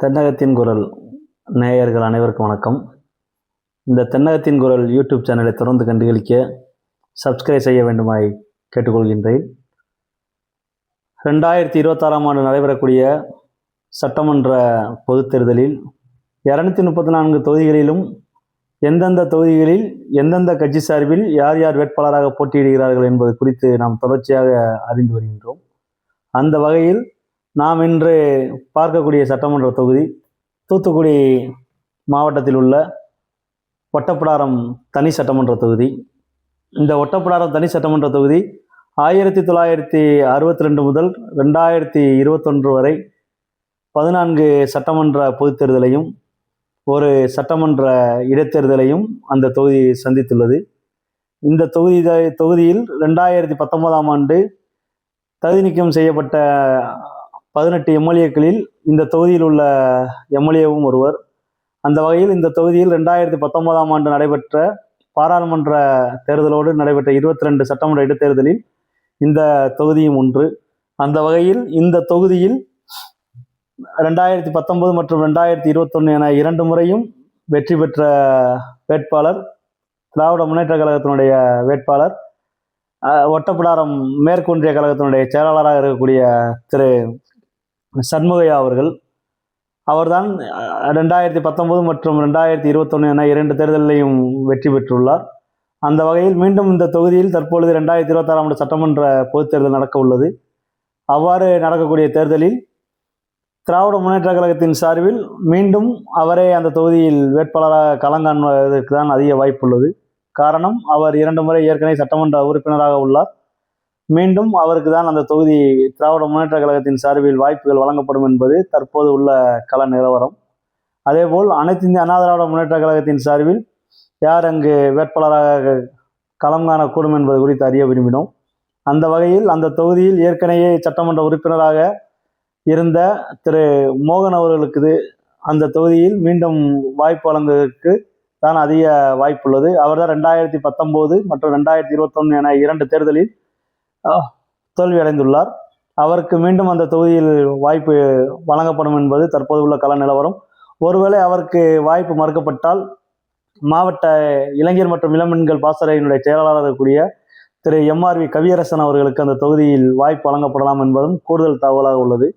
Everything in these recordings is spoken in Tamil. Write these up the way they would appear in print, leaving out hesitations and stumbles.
தென்னகத்தின் குரல் நேயர்கள் அனைவருக்கும் வணக்கம். இந்த தென்னகத்தின் குரல் யூடியூப் சேனலை தொடர்ந்து கண்டுகளிக்க சப்ஸ்கிரைப் செய்ய வேண்டுமாய் கேட்டுக்கொள்கின்றேன். 2026ஆம் ஆண்டு நடைபெறக்கூடிய சட்டமன்ற பொதுத் தேர்தலில் 234 தொகுதிகளிலும் எந்தெந்த தொகுதிகளில் எந்தெந்த கட்சி சார்பில் யார் யார் வேட்பாளராக போட்டியிடுகிறார்கள் என்பது குறித்து நாம் தொடர்ச்சியாக அறிந்து வருகின்றோம். அந்த வகையில் நாம் இன்று பார்க்கக்கூடிய சட்டமன்ற தொகுதி தூத்துக்குடி மாவட்டத்தில் உள்ள ஒட்டப்பிடாரம் தனி சட்டமன்ற தொகுதி. இந்த ஒட்டப்பிடாரம் தனி சட்டமன்ற தொகுதி 1962 முதல் 2021 வரை 14 சட்டமன்ற பொதுத் தேர்தலையும் ஒரு சட்டமன்ற இடைத்தேர்தலையும் அந்த தொகுதி சந்தித்துள்ளது. இந்த தொகுதியில் 2019ஆம் ஆண்டு தகுதி நீக்கம் செய்யப்பட்ட 18 எம்எல்ஏக்களில் இந்த தொகுதியில் உள்ள எம்எல்ஏவும் ஒருவர். அந்த வகையில் இந்த தொகுதியில் 2019ஆம் ஆண்டு நடைபெற்ற பாராளுமன்ற தேர்தலோடு நடைபெற்ற 22 சட்டமன்ற இடைத்தேர்தலில் இந்த தொகுதியும் ஒன்று. அந்த வகையில் இந்த தொகுதியில் 2019 மற்றும் 2021 என 2 முறையும் வெற்றி பெற்ற வேட்பாளர் திராவிட முன்னேற்ற கழகத்தினுடைய வேட்பாளர், ஒட்டப்பிடாரம் மேற்கொன்றிய கழகத்தினுடைய செயலாளராக இருக்கக்கூடிய திரு சண்முகையா அவர்கள். அவர்தான் 2019 மற்றும் 2021 என 2 தேர்தலையும் வெற்றி பெற்றுள்ளார். அந்த வகையில் மீண்டும் இந்த தொகுதியில் தற்பொழுது 2026ஆம் ஆண்டு சட்டமன்ற பொதுத் தேர்தல் நடக்க உள்ளது. அவ்வாறு நடக்கக்கூடிய தேர்தலில் திராவிட முன்னேற்ற கழகத்தின் சார்பில் மீண்டும் அவரே அந்த தொகுதியில் வேட்பாளராக களங்காண்பதற்கு தான் அதிக வாய்ப்புள்ளது. காரணம், அவர் 2 முறை ஏற்கனவே சட்டமன்ற உறுப்பினராக உள்ளார். மீண்டும் அவருக்கு தான் அந்த தொகுதி திராவிட முன்னேற்ற கழகத்தின் சார்பில் வாய்ப்புகள் வழங்கப்படும் என்பது தற்போது உள்ள கள நிலவரம். அதேபோல் அனைத்து இந்திய அண்ணா திராவிட முன்னேற்ற கழகத்தின் சார்பில் யார் அங்கு வேட்பாளராக களம் காணக்கூடும் என்பது குறித்து அறிய விரும்பினோம். அந்த வகையில் அந்த தொகுதியில் ஏற்கனவே சட்டமன்ற உறுப்பினராக இருந்த திரு மோகன் அவர்களுக்கு அந்த தொகுதியில் மீண்டும் வாய்ப்பு வழங்குவதற்கு தான் அதிக வாய்ப்புள்ளது. அவர் தான் 2019 மற்றும் 2021 என 2 தேர்தலில் தோல்வி அடைந்துள்ளார். அவருக்கு மீண்டும் அந்த தொகுதியில் வாய்ப்பு வழங்கப்படும் என்பது தற்போது உள்ள கள நிலவரம். ஒருவேளை அவருக்கு வாய்ப்பு மறுக்கப்பட்டால் மாவட்ட இளைஞர் மற்றும் இளம்பெண்கள் பாசறையினுடைய செயலாளராக இருக்கக்கூடிய திரு MRV கவியரசன் அவர்களுக்கு அந்த தொகுதியில் வாய்ப்பு வழங்கப்படலாம் என்பதும் கூடுதல் தகவலாக உள்ளது.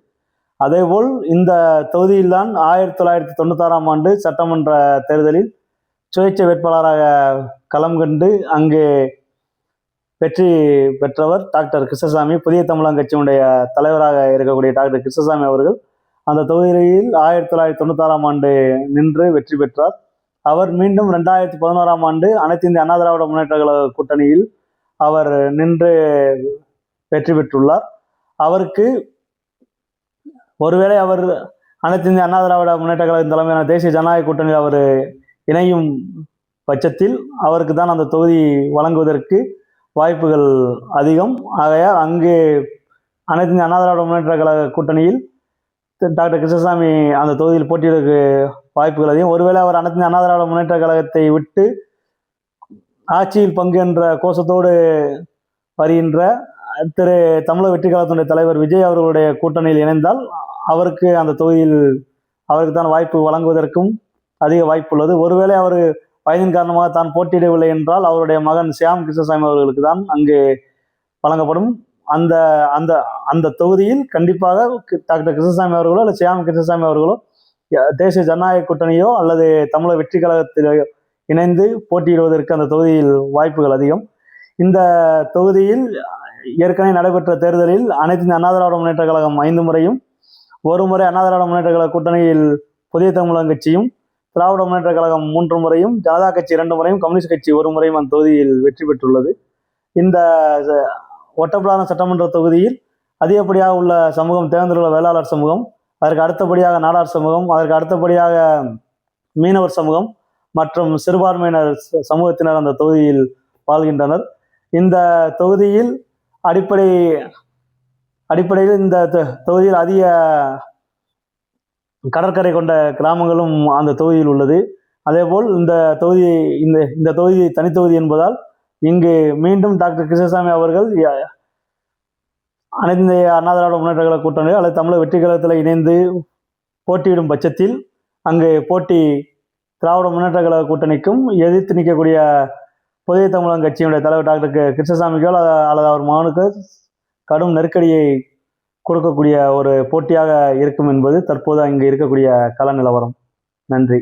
அதேபோல் இந்த தொகுதியில்தான் 1996ஆம் ஆண்டு சட்டமன்ற தேர்தலில் சுயேட்சை வேட்பாளராக களம் கண்டு அங்கு வெற்றி பெற்றவர் டாக்டர் கிருஷ்ணசாமி. புதிய தமிழகம் கட்சியினுடைய தலைவராக இருக்கக்கூடிய டாக்டர் கிருஷ்ணசாமி அவர்கள் அந்த தொகுதியில் 1996ஆம் ஆண்டு நின்று வெற்றி பெற்றார். அவர் மீண்டும் 2011ஆம் ஆண்டு அனைத்து இந்திய அண்ணா திராவிட முன்னேற்ற கழக கூட்டணியில் அவர் நின்று வெற்றி பெற்றுள்ளார். அவருக்கு ஒருவேளை அவர் அனைத்து இந்திய அண்ணா திராவிட முன்னேற்ற கழகத்தின் தலைமையான தேசிய ஜனநாயக கூட்டணியில் அவர் இணையும் பட்சத்தில் அவருக்கு தான் அந்த தொகுதி வழங்குவதற்கு வாய்ப்புகள் அதிகம். ஆகையால் அங்கு அனைத்து இந்திய அண்ணா திராவிட முன்னேற்ற கழக கூட்டணியில் டாக்டர் கிருஷ்ணசாமி அந்த தொகுதியில் போட்டியிட வாய்ப்புகள் அதிகம். ஒருவேளை அவர் அனைத்து இந்திய அண்ணா திராவிட முன்னேற்ற கழகத்தை விட்டு ஆட்சியில் பங்கு என்ற கோஷத்தோடு வருகின்ற திரு தமிழக வெற்றி கழகத்தினுடைய தலைவர் விஜய் அவர்களுடைய கூட்டணியில் இணைந்தால் அவருக்கு அந்த தொகுதியில் அவருக்கு தான் வாய்ப்பு வழங்குவதற்கும் அதிக வாய்ப்பு உள்ளது. ஒருவேளை அவர் வயதின் காரணமாக தான் போட்டியிடவில்லை என்றால் அவருடைய மகன் சியாம் கிருஷ்ணசாமி அவர்களுக்கு தான் அங்கு வழங்கப்படும். அந்த அந்த அந்த தொகுதியில் கண்டிப்பாக டாக்டர் கிருஷ்ணசாமி அவர்களோ அல்லது சியாம் கிருஷ்ணசாமி அவர்களோ தேசிய ஜனநாயக கூட்டணியோ அல்லது தமிழக வெற்றி கழகத்திலோ இணைந்து போட்டியிடுவதற்கு அந்த தொகுதியில் வாய்ப்புகள் அதிகம். இந்த தொகுதியில் ஏற்கனவே நடைபெற்ற தேர்தலில் அனைத்து இந்திய அண்ணா திராவிட முன்னேற்ற கழகம் 5 முறையும், ஒரு முறை அண்ணா திராவிட முன்னேற்ற கழக கூட்டணியில் புதிய தமிழகம் கட்சியும், திராவிட முன்னேற்ற கழகம் 3 முறையும், ஜனதா கட்சி 2 முறையும், கம்யூனிஸ்ட் கட்சி 1 முறையும் அந்த தொகுதியில் வெற்றி பெற்றுள்ளது. இந்த ஒட்டப்பிடாரம் சட்டமன்ற தொகுதியில் அதிகப்படியாக உள்ள சமூகம் தேர்ந்தெடுத்த வேளாளர் சமூகம், அதற்கு அடுத்தபடியாக நாடார் சமூகம், அதற்கு அடுத்தபடியாக மீனவர் சமூகம் மற்றும் சிறுபான்மையினர் சமூகத்தினர் அந்த தொகுதியில் வாழ்கின்றனர். இந்த தொகுதியில் அடிப்படையில் இந்த தொகுதியில் அதிக கடற்கரை கொண்ட கிராமங்களும் அந்த தொகுதியில் உள்ளது. அதேபோல் இந்த தொகுதி தனித்தொகுதி என்பதால் இங்கு மீண்டும் டாக்டர் கிருஷ்ணசாமி அவர்கள் அனைத்து இந்திய அண்ணா திராவிட முன்னேற்ற கழக கூட்டணி அல்லது தமிழக வெற்றி கழகத்தில் இணைந்து போட்டியிடும் பட்சத்தில் அங்கு போட்டி திராவிட முன்னேற்ற கழக கூட்டணிக்கும் எதிர்த்து நிற்கக்கூடிய புதிய தமிழகம் கட்சியினுடைய தலைவர் டாக்டர் கிருஷ்ணசாமிக்கோ அல்லது அவர் மகனுக்கு கடும் நெருக்கடியை கொடுக்கக்கூடிய ஒரு போட்டியாக இருக்கும் என்பது தற்போது அங்கு இருக்கக்கூடிய கள நிலவரம். நன்றி.